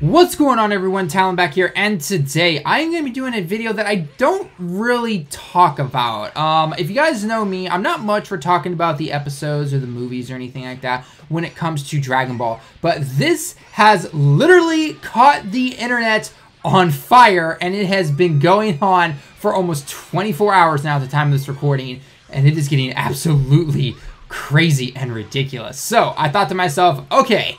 What's going on, everyone? Talon back here, and today I am going to be doing a video that I don't really talk about. If you guys know me, I'm not much for talking about the episodes or the movies or anything like that when it comes to Dragon Ball, but this has literally caught the internet on fire, and it has been going on for almost 24 hours now at the time of this recording, and it is getting absolutely crazy and ridiculous. So I thought to myself, okay,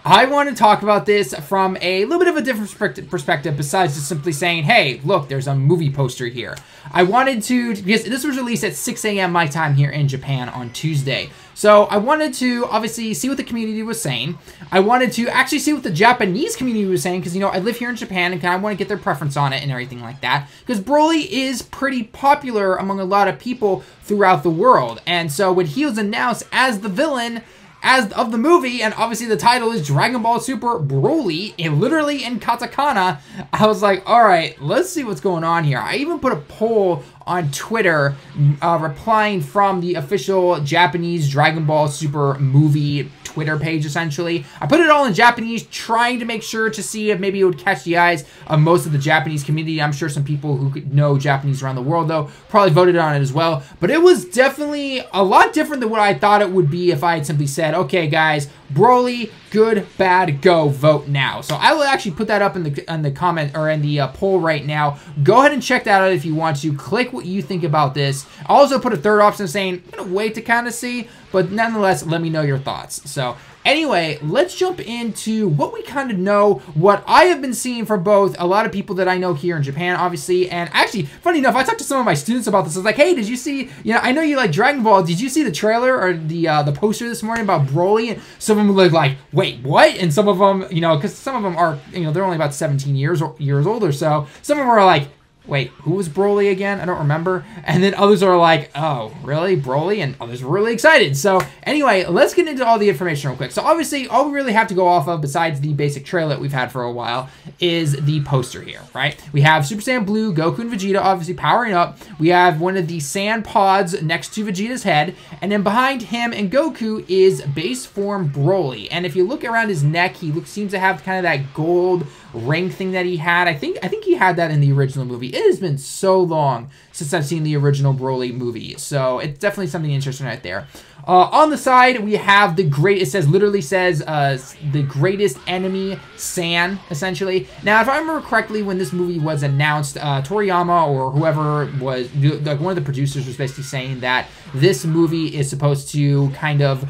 I want to talk about this from a little bit of a different perspective besides just simply saying, hey, look, there's a movie poster here. I wanted to, because this was released at 6 a.m. my time here in Japan on Tuesday. So I wanted to obviously see what the community was saying. I wanted to actually see what the Japanese community was saying because, you know, I live here in Japan and kind of want to get their preference on it and everything like that. Because Broly is pretty popular among a lot of people throughout the world. And so when he was announced as the villain of the movie, and obviously the title is Dragon Ball Super Broly, and literally in katakana, I was like, all right, let's see what's going on here. I even put a poll on Twitter replying from the official Japanese Dragon Ball Super movie Twitter page, essentially. I put it all in Japanese, trying to make sure to see if maybe it would catch the eyes of most of the Japanese community. I'm sure some people who know Japanese around the world, though, probably voted on it as well. But it was definitely a lot different than what I thought it would be if I had simply said, okay, guys, Broly, good, bad, go, vote now. So I will actually put that up in the comment or in the poll right now. Go ahead and check that out if you want to. Click what you think about this. I'll also put a third option saying, I'm gonna wait to kind of see, but nonetheless, let me know your thoughts. So anyway, let's jump into what we kind of know, what I have been seeing from both a lot of people that I know here in Japan, obviously, and actually, funny enough, I talked to some of my students about this. I was like, hey, did you see, you know, I know you like Dragon Ball, did you see the trailer or the poster this morning about Broly? And some of them look like, wait, what? And some of them, you know, because some of them are, you know, they're only about 17 years old or so. Some of them are like, wait, who was Broly again? I don't remember. And then others are like, oh, really? Broly? And others were really excited. So anyway, let's get into all the information real quick. So obviously, all we really have to go off of, besides the basic trailer that we've had for a while, is the poster here, right? We have Super Saiyan Blue, Goku, and Vegeta obviously powering up. We have one of the sand pods next to Vegeta's head. And then behind him and Goku is base form Broly. And if you look around his neck, he seems to have kind of that gold ring thing that he had. I think he had that in the original movie. It has been so long since I've seen the original Broly movie, so it's definitely something interesting right there. On the side, we have the great, it says, literally says, the greatest enemy, Saiyan, essentially. Now, if I remember correctly, when this movie was announced, Toriyama or whoever was, like one of the producers was basically saying that this movie is supposed to kind of,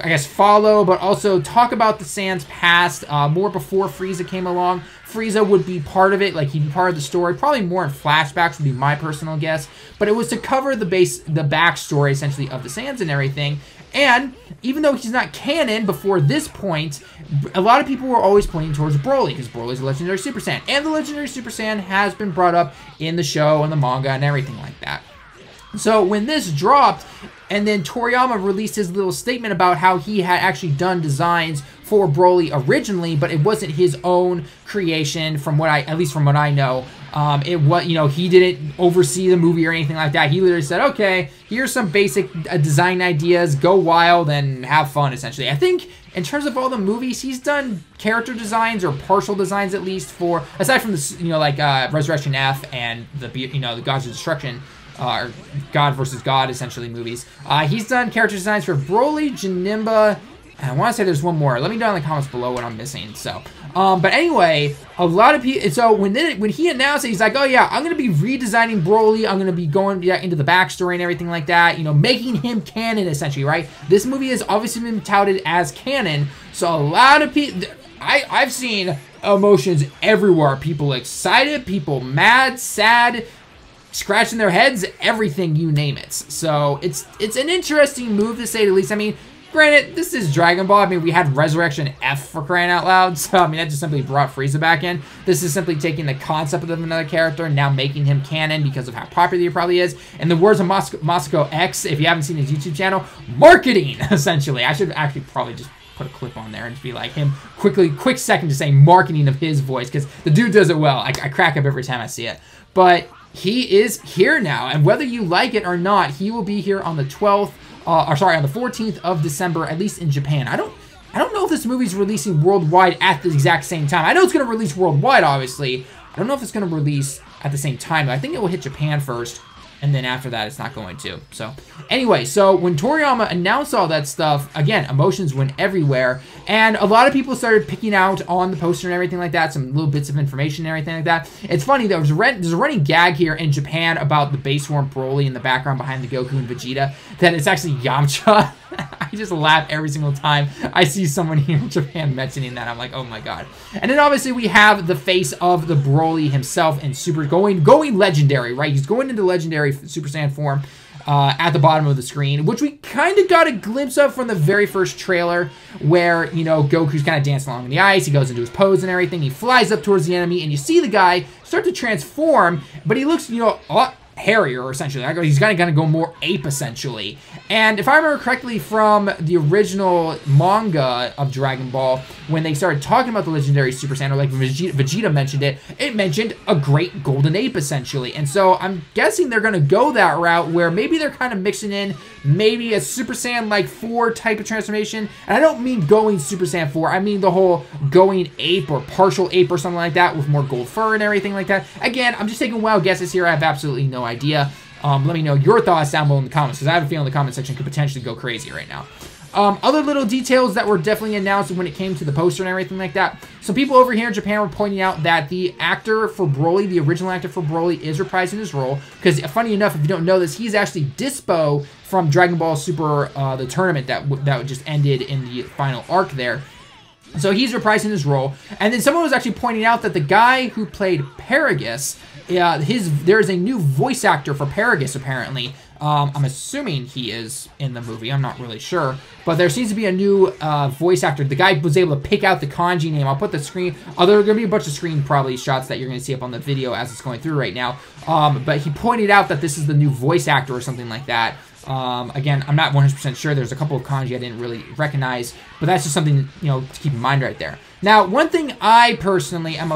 I guess, follow, but also talk about the Saiyan's past, more before Frieza came along. Frieza would be part of it, like he'd be part of the story, probably more in flashbacks would be my personal guess, but it was to cover the backstory, essentially, of the Saiyans and everything. And even though he's not canon before this point, a lot of people were always pointing towards Broly, because Broly's a legendary Super Saiyan, and the legendary Super Saiyan has been brought up in the show and the manga and everything like that. So when this dropped, and then Toriyama released his little statement about how he had actually done designs for Broly originally, but it wasn't his own creation from what at least from what I know. It was, you know, he didn't oversee the movie or anything like that. He literally said, okay, here's some basic design ideas, go wild and have fun, essentially. I think in terms of all the movies, he's done character designs or partial designs at least for, aside from the, you know, like Resurrection F and the, you know, the Gods of Destruction, or God versus God, essentially, movies. He's done character designs for Broly, Janemba, and I want to say there's one more. Let me know in the comments below what I'm missing. So, but anyway, a lot of people. So when he announced it, he's like, "Oh yeah, I'm gonna be redesigning Broly. I'm gonna be going into the backstory and everything like that. You know, making him canon, essentially, right? This movie has obviously been touted as canon. So a lot of people, I've seen emotions everywhere. People excited, people mad, sad, scratching their heads, everything, you name it. So it's an interesting move, to say the least. I mean, granted, this is Dragon Ball. I mean, we had Resurrection F, for crying out loud. So, I mean, that just simply brought Frieza back in. This is simply taking the concept of another character and now making him canon because of how popular he probably is. In the words of Moscow X, if you haven't seen his YouTube channel, marketing, essentially. I should actually probably just put a clip on there and just be like him, quick second to say marketing of his voice, because the dude does it well. I crack up every time I see it. But he is here now, and whether you like it or not, he will be here on the 12th, on the 14th of December, at least in Japan. I don't know if this movie's releasing worldwide at the exact same time. I know it's going to release worldwide, obviously. I don't know if it's going to release at the same time. I think it will hit Japan first, and then after that, it's not going to. So, anyway, so when Toriyama announced all that stuff, again, emotions went everywhere, and a lot of people started picking out on the poster and everything like that, some little bits of information and everything like that. It's funny, there's a running gag here in Japan about the base form Broly in the background behind the Goku and Vegeta, that it's actually Yamcha. I just laugh every single time I see someone here in Japan mentioning that. I'm like, oh my god. And then obviously we have the face of the Broly himself and going legendary, right? He's going into legendary Super Saiyan form at the bottom of the screen, which we kind of got a glimpse of from the very first trailer where, you know, Goku's kind of dancing along in the ice. He goes into his pose and everything. He flies up towards the enemy, and you see the guy start to transform, but he looks, you know, a lot hairier, essentially. He's kind of going to go more ape, essentially. And if I remember correctly from the original manga of Dragon Ball, when they started talking about the legendary Super Saiyan, or like Vegeta mentioned it, it mentioned a great golden ape, essentially. And so I'm guessing they're going to go that route where maybe they're kind of mixing in maybe a Super Saiyan like 4 type of transformation. And I don't mean going Super Saiyan 4. I mean the whole going ape or partial ape or something like that with more gold fur and everything like that. Again, I'm just taking wild guesses here. I have absolutely no idea. Let me know your thoughts down below in the comments, because I have a feeling the comment section could potentially go crazy right now. Other little details that were definitely announced when it came to the poster and everything like that. Some people over here in Japan were pointing out that the actor for Broly, the original actor for Broly, is reprising his role. Because funny enough, if you don't know this, he's actually Dispo from Dragon Ball Super, the tournament that just ended in the final arc there. So he's reprising his role. And then someone was actually pointing out that the guy who played Paragus, there's a new voice actor for Paragus, apparently. I'm assuming he is in the movie. I'm not really sure. But there seems to be a new voice actor. The guy was able to pick out the kanji name. I'll put the screen... there are going to be a bunch of screen, probably, shots that you're going to see up on the video as it's going through right now. But he pointed out that this is the new voice actor or something like that. Again, I'm not 100% sure. There's a couple of kanji I didn't really recognize, but that's just something, you know, to keep in mind right there. Now, one thing I personally am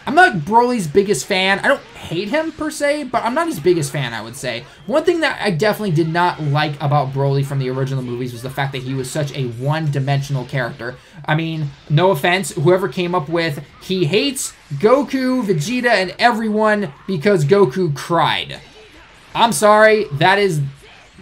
I'm not Broly's biggest fan. I don't hate him per se, but I'm not his biggest fan, I would say. One thing that I definitely did not like about Broly from the original movies was the fact that he was such a one-dimensional character. I mean, no offense, whoever came up with, he hates Goku, Vegeta, and everyone because Goku cried. I'm sorry, that is...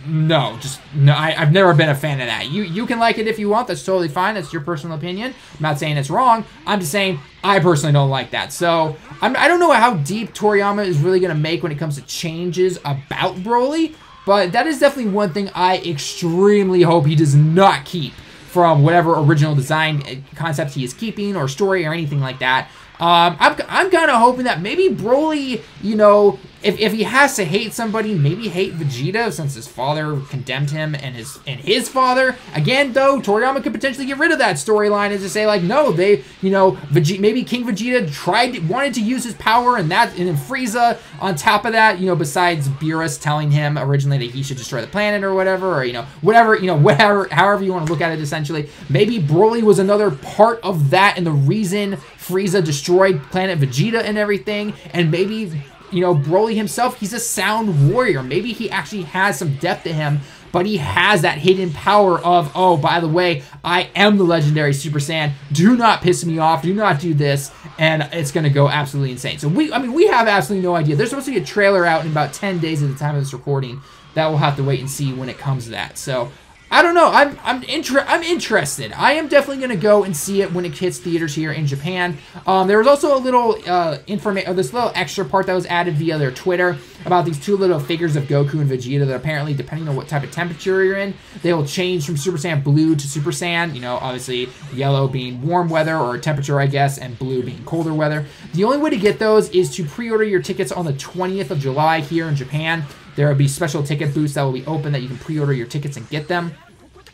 No, I've never been a fan of that. You can like it if you want, that's totally fine, that's your personal opinion. I'm not saying it's wrong, I'm just saying I personally don't like that. So, I don't know how deep Toriyama is really going to make when it comes to changes about Broly, but that is definitely one thing I extremely hope he does not keep from whatever original design concept he is keeping, or story, or anything like that. I'm kind of hoping that maybe Broly, you know, if he has to hate somebody, maybe hate Vegeta, since his father condemned him and his father. Again, though, Toriyama could potentially get rid of that storyline and just say, like, no, they, you know, maybe King Vegeta wanted to use his power, and then Frieza on top of that, you know, besides Beerus telling him originally that he should destroy the planet or whatever, or, you know, whatever, however you want to look at it, essentially. Maybe Broly was another part of that and the reason Frieza destroyed Planet Vegeta and everything, and maybe, you know, Broly himself, he's a sound warrior. Maybe he actually has some depth to him, but he has that hidden power of, oh, by the way, I am the legendary Super Saiyan. Do not piss me off. Do not do this. And it's going to go absolutely insane. So, we have absolutely no idea. There's supposed to be a trailer out in about 10 days at the time of this recording that we'll have to wait and see when it comes to that. So, I don't know. I'm interested. I am definitely going to go and see it when it hits theaters here in Japan. There was also a little this little extra part that was added via their Twitter about these two little figures of Goku and Vegeta that apparently, depending on what type of temperature you're in, they will change from Super Saiyan Blue to Super Saiyan. You know, obviously yellow being warm weather or temperature, I guess, and blue being colder weather. The only way to get those is to pre-order your tickets on the 20th of July here in Japan. There will be special ticket booths that will be open that you can pre-order your tickets and get them.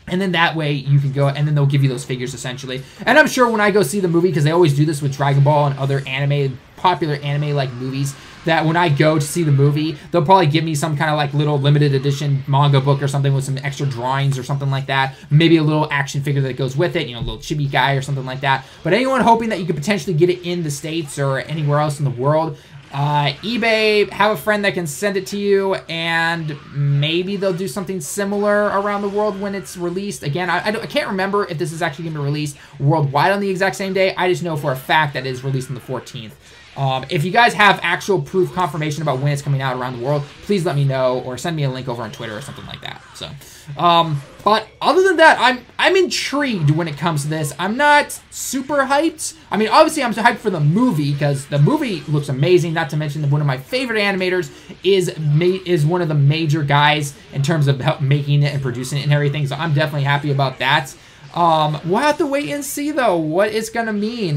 And then that way you can go, and then they'll give you those figures essentially. And I'm sure when I go see the movie, because they always do this with Dragon Ball and other popular anime-like movies, that when I go to see the movie, they'll probably give me some kind of like little limited edition manga book or something with some extra drawings or something like that. Maybe a little action figure that goes with it, you know, a little chibi guy or something like that. But anyone hoping that you could potentially get it in the States or anywhere else in the world, eBay, have a friend that can send it to you, and maybe they'll do something similar around the world when it's released. Again, I can't remember if this is actually going to be released worldwide on the exact same day. I just know for a fact that it is released on the 14th. If you guys have actual proof confirmation about when it's coming out around the world, please let me know or send me a link over on Twitter or something like that. So, but other than that, I'm intrigued when it comes to this. I'm not super hyped. I mean, obviously I'm hyped for the movie because the movie looks amazing. Not to mention that one of my favorite animators is one of the major guys in terms of making it and producing it and everything. So I'm definitely happy about that. We'll have to wait and see though what it's gonna mean.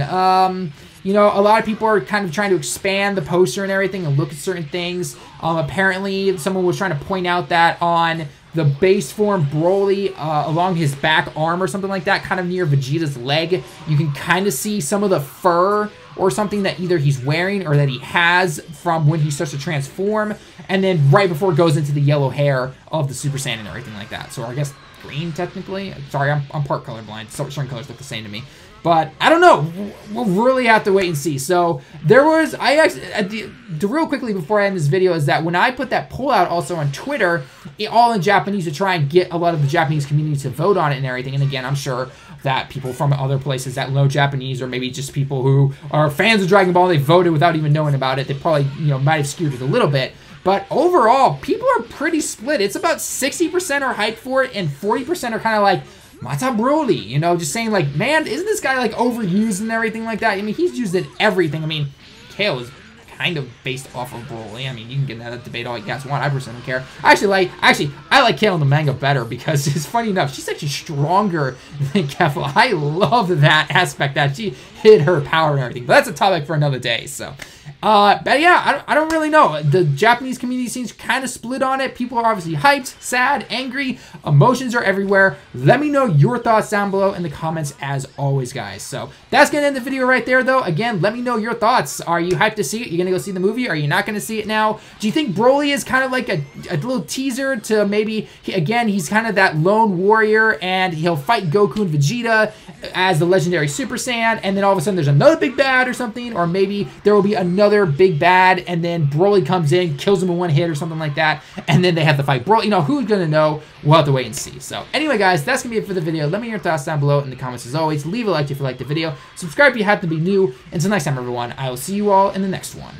You know, a lot of people are kind of trying to expand the poster and everything and look at certain things. Apparently, someone was trying to point out that on the base form Broly, along his back arm or something like that, kind of near Vegeta's leg, you can kind of see some of the fur or something that either he's wearing or that he has from when he starts to transform. And then right before it goes into the yellow hair of the Super Saiyan and everything like that. So I guess green, technically. Sorry, I'm part colorblind. Certain colors look the same to me. But I don't know. We'll really have to wait and see. So there was, real quickly before I end this video, is that when I put that poll out also on Twitter, all in Japanese to try and get a lot of the Japanese community to vote on it and everything. And again, I'm sure that people from other places that know Japanese, or maybe just people who are fans of Dragon Ball, they voted without even knowing about it. They probably, you know, might have skewed it a little bit. But overall, people are pretty split. It's about 60% are hyped for it, and 40% are kind of like, Mata Broly, you know, just saying like, man, isn't this guy like overused and everything like that? I mean, he's used in everything. I mean, Kale is kind of based off of Broly. I mean, you can get into that debate all you guys want. I personally don't care. I like Kale in the manga better because it's funny enough, she's actually stronger than Kefla. I love that aspect that she hid her power and everything. But that's a topic for another day. So, but yeah, I don't really know. The Japanese community seems kind of split on it. People are obviously hyped, sad, angry. Emotions are everywhere. Let me know your thoughts down below in the comments as always, guys. So that's going to end the video right there, though. Again, let me know your thoughts. Are you hyped to see it? You going to go see the movie? Are you not going to see it now? Do you think Broly is kind of like a little teaser to maybe, again, he's kind of that lone warrior and he'll fight Goku and Vegeta as the legendary Super Saiyan, and then all of a sudden there's another big bad or something, or maybe there will be another big bad and then Broly comes in, kills him in one hit or something like that, and then they have to fight Broly. You know, who's going to know? We'll have to wait and see. So anyway, guys, that's going to be it for the video. Let me know your thoughts down below in the comments as always. Leave a like if you liked the video. Subscribe if you happen to be new. Until next time, everyone, I will see you all in the next one.